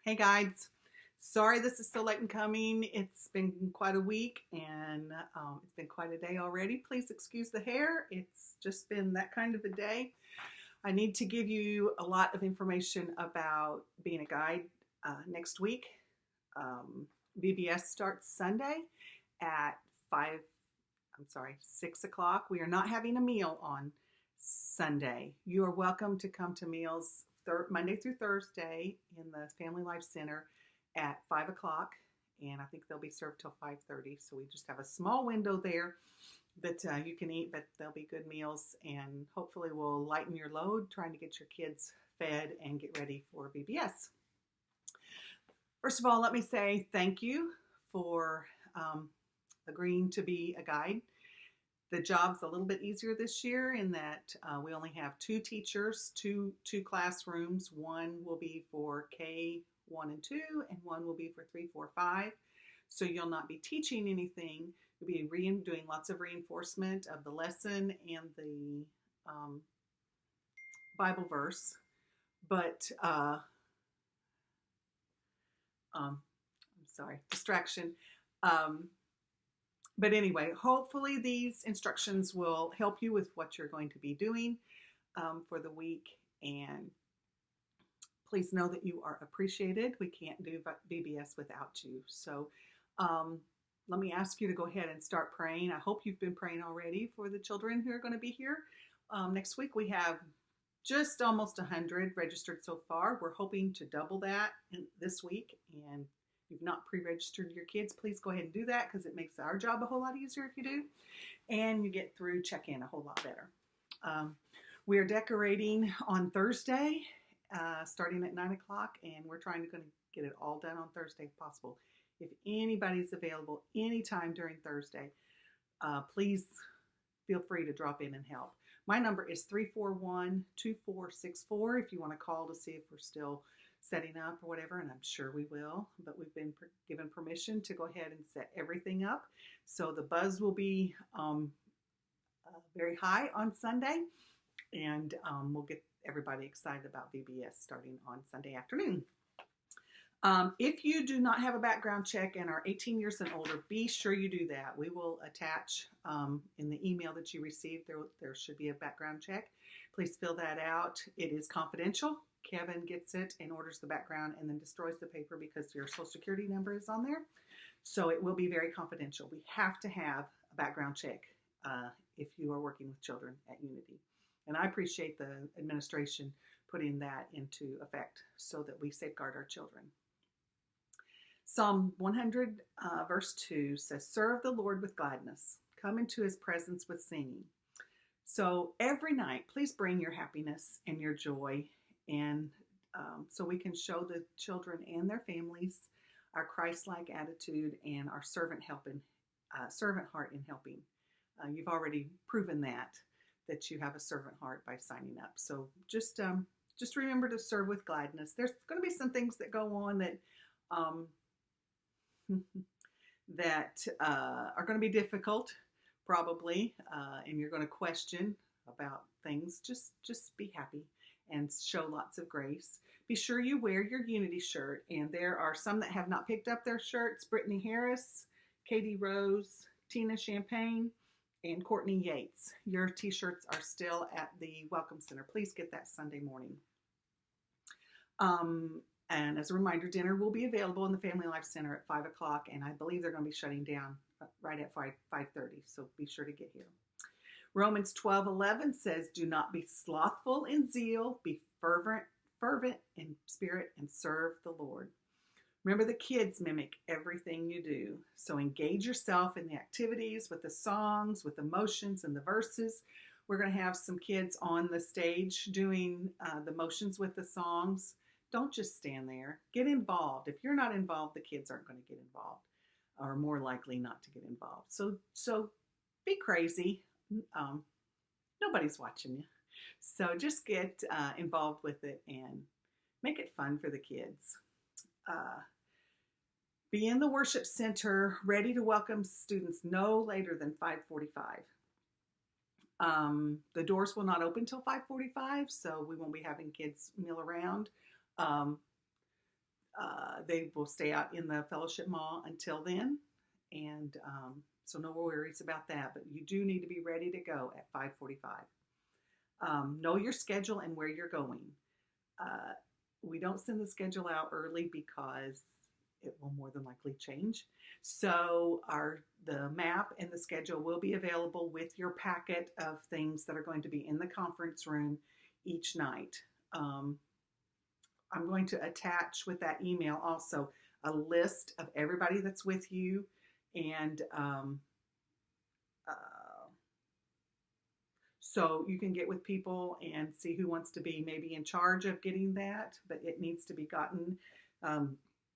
Hey guides, sorry this is so late in coming. It's been quite a week and it's been quite a day already. Please excuse the hair. It's just been that kind of a day. I need to give you a lot of information about being a guide next week. Um, VBS starts Sunday at 6 o'clock. We are not having a meal on Sunday. You are welcome to come to meals Monday through Thursday in the Family Life Center at 5 o'clock, and I think they'll be served till 5:30. So we just have a small window there that you can eat, but they'll be good meals, and hopefully we'll lighten your load trying to get your kids fed and get ready for VBS. First of all, let me say thank you for agreeing to be a guide. The job's a little bit easier this year in that we only have two teachers, two classrooms. One will be for K1 and 2, and one will be for 3, 4, 5. So you'll not be teaching anything. You'll be doing lots of reinforcement of the lesson and the Bible verse. But I'm sorry, distraction. But anyway, hopefully these instructions will help you with what you're going to be doing for the week. And please know that you are appreciated. We can't do VBS without you. So let me ask you to go ahead and start praying. I hope you've been praying already for the children who are going to be here. Next week we have just almost 100 registered so far. We're hoping to double that this week. And if you've not pre-registered your kids, please go ahead and do that because it makes our job a whole lot easier if you do. And you get through check-in a whole lot better. We are decorating on Thursday, starting at 9 o'clock, and we're trying to get it all done on Thursday if possible. If anybody's available anytime during Thursday, please feel free to drop in and help. My number is 341-2464 if you want to call to see if we're still setting up or whatever, and I'm sure we will, but we've been given permission to go ahead and set everything up. So the buzz will be very high on Sunday, and we'll get everybody excited about VBS starting on Sunday afternoon. If you do not have a background check and are 18 years and older, be sure you do that. We will attach in the email that you receive, there should be a background check. Please fill that out. It is confidential. Kevin gets it and orders the background and then destroys the paper because your social security number is on there. So it will be very confidential. We have to have a background check if you are working with children at Unity. And I appreciate the administration putting that into effect so that we safeguard our children. Psalm 100 verse 2 says, "Serve the Lord with gladness. Come into his presence with singing." So every night, please bring your happiness and your joy, and so we can show the children and their families our Christ-like attitude and our servant heart in helping. You've already proven that you have a servant heart by signing up. So just remember to serve with gladness. There's going to be some things that go on that that are going to be difficult, probably, and you're going to question about things. Just be happy and show lots of grace. Be sure you wear your Unity shirt, and there are some that have not picked up their shirts: Brittany Harris, Katie Rose, Tina Champagne, and Courtney Yates. Your t-shirts are still at the Welcome Center. Please get that Sunday morning. And as a reminder, dinner will be available in the Family Life Center at 5 o'clock, and I believe they're going to be shutting down right at 5:30, so be sure to get here. Romans 12:11 says, "Do not be slothful in zeal, be fervent in spirit, and serve the Lord." Remember, the kids mimic everything you do, so engage yourself in the activities with the songs, with the motions and the verses. We're going to have some kids on the stage doing the motions with the songs. Don't just stand there. Get involved. If you're not involved, the kids aren't going to get involved, or more likely not to get involved. So be crazy. Nobody's watching you. So just get involved with it and make it fun for the kids. Be in the worship center, ready to welcome students no later than 5:45. The doors will not open till 5:45, so we won't be having kids mill around. They will stay out in the fellowship mall until then, and so no worries about that. But you do need to be ready to go at 5:45. Know your schedule and where you're going. Uh, we don't send the schedule out early because it will more than likely change. So the map and the schedule will be available with your packet of things that are going to be in the conference room each night. I'm going to attach with that email also a list of everybody that's with you, and uh, so you can get with people and see who wants to be maybe in charge of getting that, but it needs to be gotten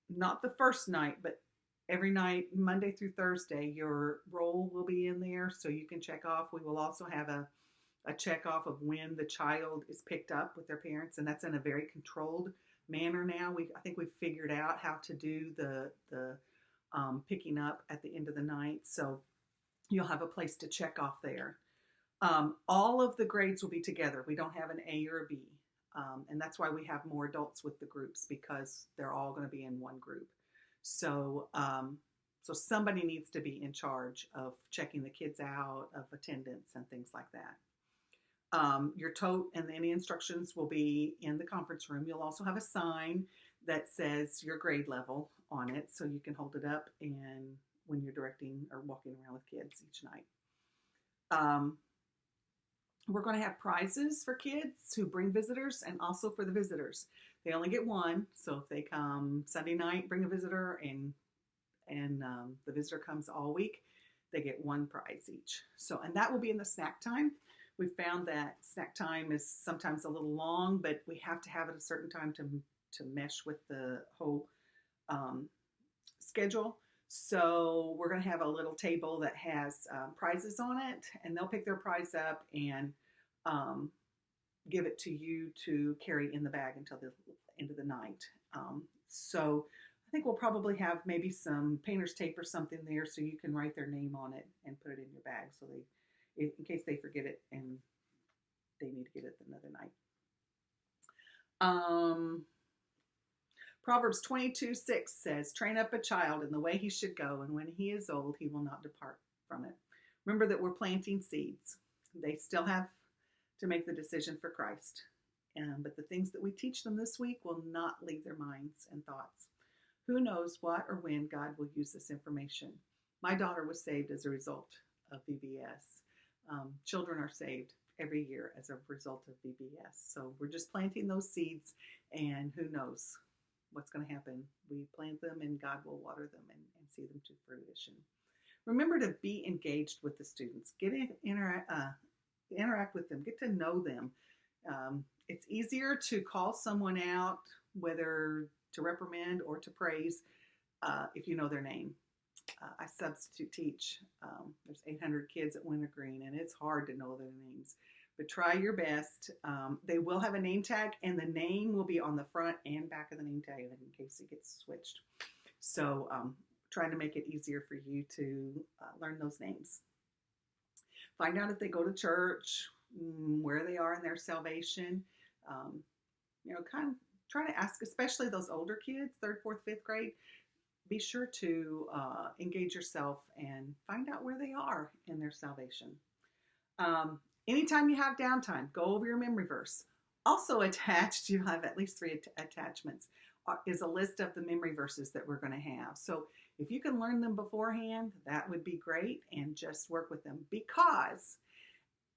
not the first night, but every night, Monday through Thursday, your role will be in there so you can check off. We will also have a check off of when the child is picked up with their parents, and that's in a very controlled manner now. I think we've figured out how to do the picking up at the end of the night, so you'll have a place to check off there. All of the grades will be together. We don't have an A or a B. And that's why we have more adults with the groups, because they're all going to be in one group. So, so somebody needs to be in charge of checking the kids out, of attendance and things like that. Your tote and any instructions will be in the conference room. You'll also have a sign that says your grade level on it, so you can hold it up and when you're directing or walking around with kids each night. We're going to have prizes for kids who bring visitors, and also for the visitors. They only get one, so if they come Sunday night, bring a visitor, and the visitor comes all week, they get one prize each. So, and that will be in the snack time. We found that snack time is sometimes a little long, but we have to have it a certain time to mesh with the whole schedule. So we're going to have a little table that has prizes on it, and they'll pick their prize up and give it to you to carry in the bag until the end of the night. So I think we'll probably have maybe some painter's tape or something there so you can write their name on it and put it in your bag, so in case they forget it and they need to get it another night. Proverbs 22:6 says, train up a child in the way he should go, and when he is old, he will not depart from it. Remember that we're planting seeds. They still have to make the decision for Christ. But the things that we teach them this week will not leave their minds and thoughts. Who knows what or when God will use this information. My daughter was saved as a result of VBS. Children are saved every year as a result of VBS. So we're just planting those seeds, and who knows what's going to happen. We plant them, and God will water them and see them to fruition. Remember to be engaged with the students. Interact with them. Get to know them. It's easier to call someone out, whether to reprimand or to praise, if you know their name. I substitute teach. There's 800 kids at Wintergreen, and it's hard to know their names. But try your best. They will have a name tag, and the name will be on the front and back of the name tag in case it gets switched. So trying to make it easier for you to learn those names. Find out if they go to church, where they are in their salvation. Kind of try to ask, especially those older kids, 3rd, 4th, 5th grade. Be sure to engage yourself and find out where they are in their salvation. Anytime you have downtime, go over your memory verse. Also attached, you have at least 3 attachments, is a list of the memory verses that we're going to have. So if you can learn them beforehand, that would be great, and just work with them. Because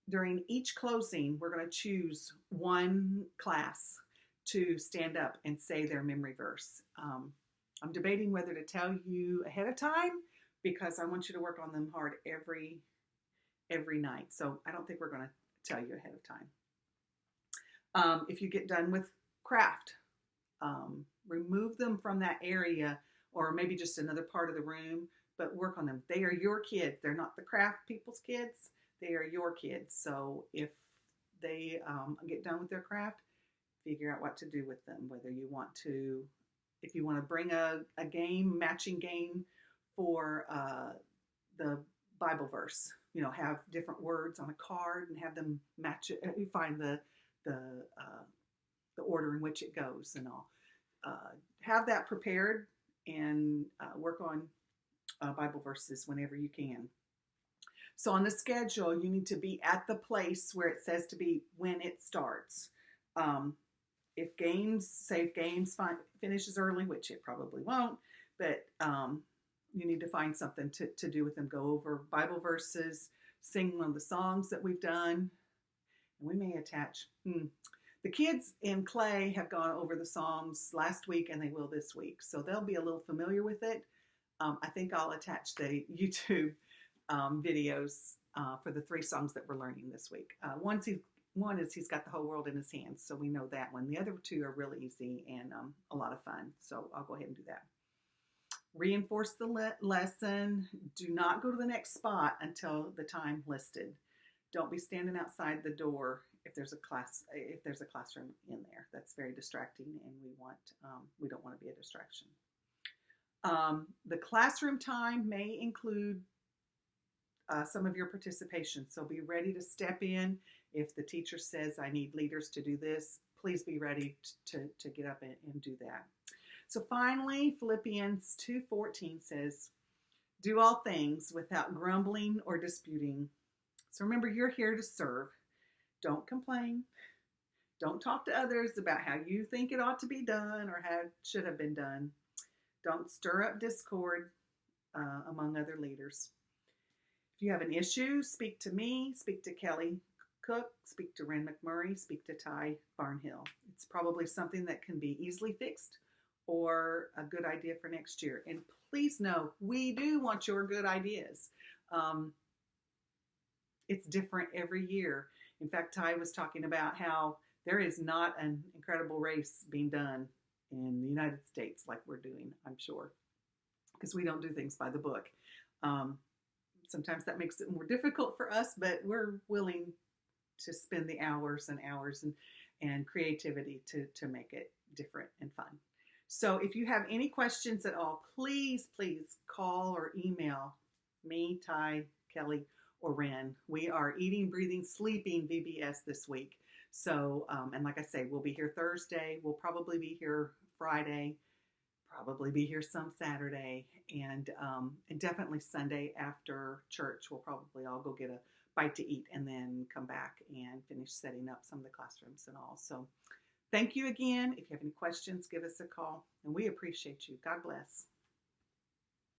during each closing, we're going to choose one class to stand up and say their memory verse. I'm debating whether to tell you ahead of time, because I want you to work on them hard every night. So I don't think we're going to tell you ahead of time. If you get done with craft, remove them from that area, or maybe just another part of the room, but work on them. They are your kids. They're not the craft people's kids. They are your kids. So if they get done with their craft, figure out what to do with them, whether you want to, if you want to bring a matching game for the Bible verse, have different words on a card and have them match it. You find the order in which it goes and all. have that prepared and work on Bible verses whenever you can. So on the schedule, you need to be at the place where it says to be when it starts. If games finishes early, which it probably won't, but you need to find something to do with them. Go over Bible verses, sing one of the songs that we've done. And we may attach. The kids in Clay have gone over the Psalms last week, and they will this week. So they'll be a little familiar with it. I think I'll attach the YouTube videos for the 3 songs that we're learning this week. One is He's Got the Whole World in His Hands, so we know that one. The other 2 are really easy and a lot of fun, so I'll go ahead and do that. Reinforce the lesson. Do not go to the next spot until the time listed. Don't be standing outside the door if there's a classroom in there. That's very distracting, and we don't want to be a distraction. The classroom time may include some of your participation, so be ready to step in. If the teacher says, I need leaders to do this, please be ready to get up and do that. So finally, Philippians 2:14 says, do all things without grumbling or disputing. So remember, you're here to serve. Don't complain. Don't talk to others about how you think it ought to be done or how it should have been done. Don't stir up discord among other leaders. If you have an issue, speak to me, speak to Kelly Cook, speak to Ren McMurray, speak to Ty Barnhill. It's probably something that can be easily fixed or a good idea for next year. And please know, we do want your good ideas. It's different every year. In fact, Ty was talking about how there is not an incredible race being done in the United States like we're doing, I'm sure, because we don't do things by the book. Sometimes that makes it more difficult for us, but we're willing to spend the hours and hours and creativity to make it different and fun. So if you have any questions at all, please call or email me, Ty, Kelly, or Ren. We are eating, breathing, sleeping VBS this week. So, and like I say, we'll be here Thursday. We'll probably be here Friday, probably be here some Saturday, and definitely Sunday after church. We'll probably all go get a bite to eat and then come back and finish setting up some of the classrooms and all. So thank you again. If you have any questions, give us a call, and we appreciate you. God bless.